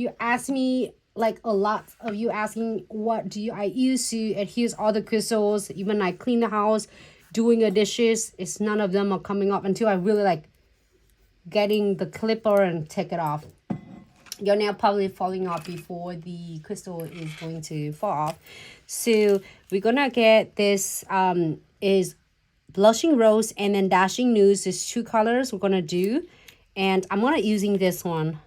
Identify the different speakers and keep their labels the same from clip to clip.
Speaker 1: you ask me, like a lot of you asking what do I use to adhere all the crystals, even I clean the house, doing the dishes, it's none of them are coming up until I really like getting the clipper and take it off. Your nail probably falling off before the crystal is going to fall off. So we're gonna get this is blushing rose and then dashing nudes. There's 2 colors we're gonna do, and I'm gonna using this one,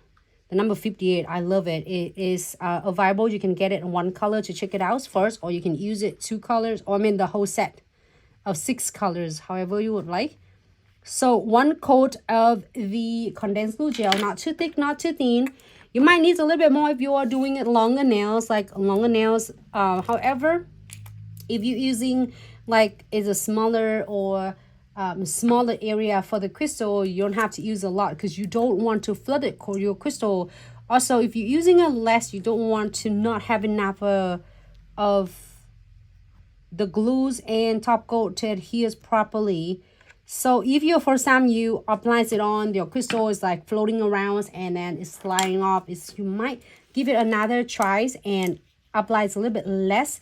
Speaker 1: the number 58. I love it. It is available. You can get it in 1 color to check it out first, or you can use it 2 colors, or I mean the whole set of 6 colors, however you would like. So 1 coat of the condensed glue gel, not too thick, not too thin. You might need a little bit more if you are doing it longer nails, like longer nails. However, if you're using like is a smaller or smaller area for the crystal, you don't have to use a lot because you don't want to flood it or your crystal. Also, if you're using it less, you don't want to not have enough of the glues and top coat to adhere properly. So if your first time you apply it on, your crystal is like floating around and then it's sliding off, you might give it another try and apply it a little bit less.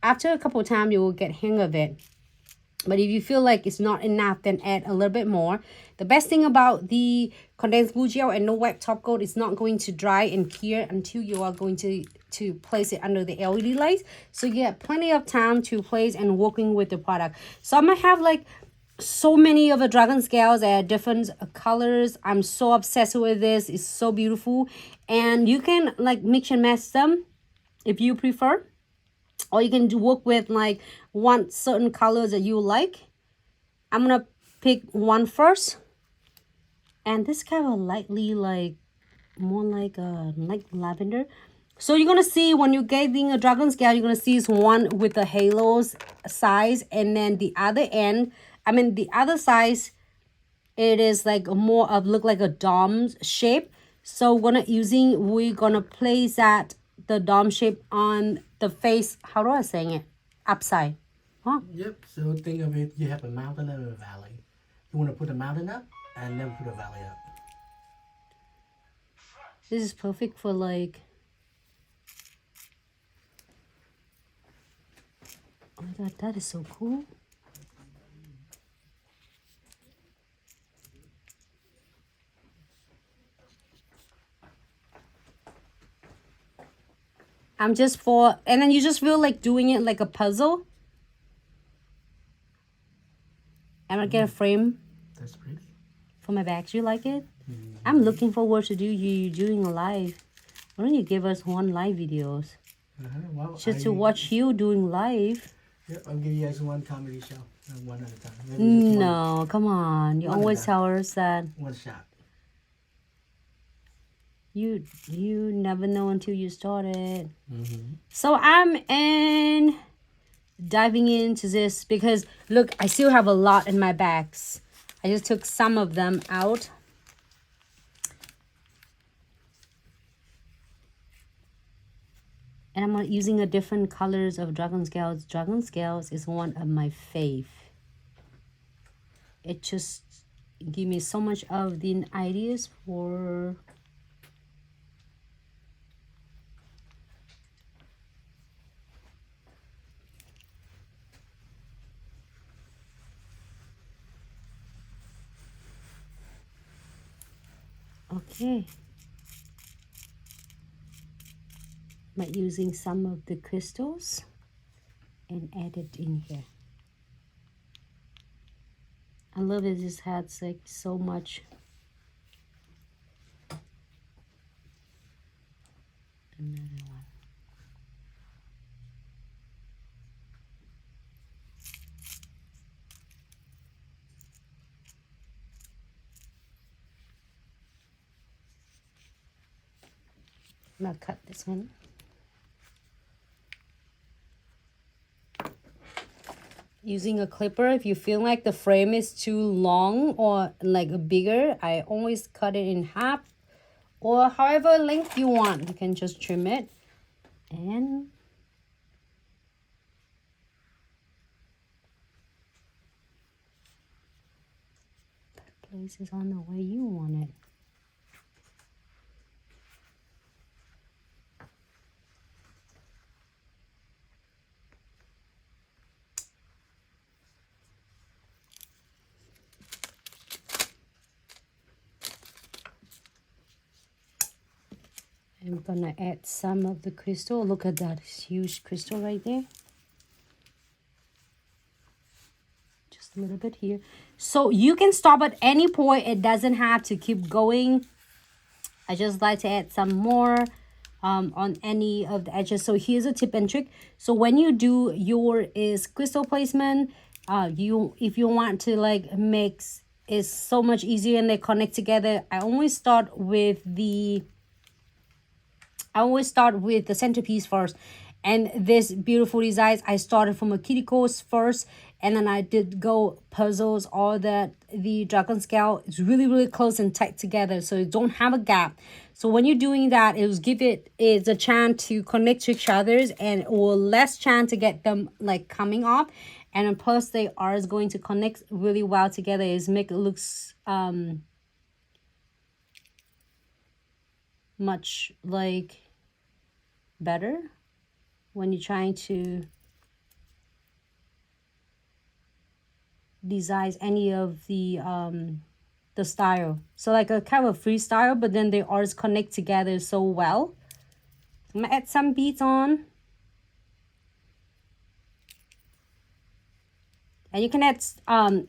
Speaker 1: After a couple of times you will get hang of it. But if you feel like it's not enough, then add a little bit more. The best thing about the condensed glue gel and no wet top coat, it's not going to dry and cure until you are going to place it under the LED lights. So you get plenty of time to place and working with the product. So I'm gonna have like so many of the dragon scales at different colors. I'm so obsessed with this. It's so beautiful, and you can like mix and match them if you prefer, or you can work with like one certain colors that you like. I'm gonna pick one first, and this kind of lightly like more like lavender. So you're gonna see when you're getting a dragon scale, you're gonna see is one with the halos size, and then the other end, the other size, it is like more of look like a dome shape. So we're gonna place that the dome shape on the face. How do I saying it? Upside. Huh?
Speaker 2: Yep. So think of it. You have a mountain and a valley. You want to put a mountain up and then put a valley up.
Speaker 1: This is perfect for like. Oh my god, that is so cool. And then you just feel like doing it like a puzzle. I'm gonna get a frame.
Speaker 2: That's pretty.
Speaker 1: For my bags. You like it? I'm looking forward to you doing a live. Why don't you give us 1 live videos?
Speaker 2: Well,
Speaker 1: Just to watch you doing live.
Speaker 2: Yep, I'll give you guys 1 comedy show. 1 at a time. Maybe
Speaker 1: no, come on. You always tell us that.
Speaker 2: 1 shot.
Speaker 1: You never know until you start it. So I'm diving into this because look, I still have a lot in my bags. I just took some of them out. And I'm using a different colors of dragon scales. Dragon scales is one of my fave. It just give me so much of the ideas for okay. By using some of the crystals and add it in here. I love it. This has like so much. Another one. I'm gonna cut this one. Using a clipper, if you feel like the frame is too long or like bigger, I always cut it in half, or however length you want. You can just trim it and place it on the way you want it. I'm gonna add some of the crystal. Look at that huge crystal right there. Just a little bit here. So you can stop at any point. It doesn't have to keep going. I just like to add some more on any of the edges. So here's a tip and trick. So when you do your crystal placement, if you want to like mix, it's so much easier and they connect together. I always start with the centerpiece first. And this beautiful designs, I started from a kitty coast first, and then I did go puzzles, all that, the dragon scale. It's really, really close and tight together, so you don't have a gap. So when you're doing that, it will give it a chance to connect to each other's, and it will less chance to get them like coming off. And then plus they are going to connect really well together. Is make it looks much like better when you're trying to design any of the style. So like a kind of freestyle, but then they always connect together so well. I'm gonna add some beads on. And you can add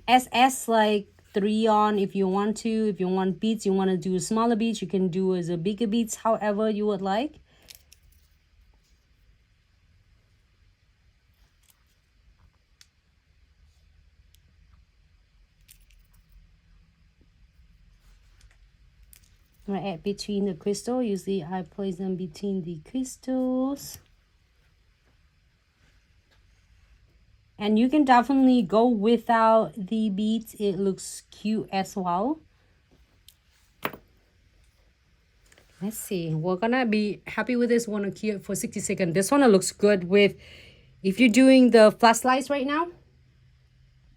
Speaker 1: SS like 3 on if you want to. If you want beads, you want to do smaller beads, you can do as a bigger beads, however you would like. I'm gonna add between the crystal. Usually I place them between the crystals. And you can definitely go without the beads. It looks cute as well. Let's see. We're gonna be happy with this one here for 60 seconds. This one looks good with, if you're doing the flashlights right now,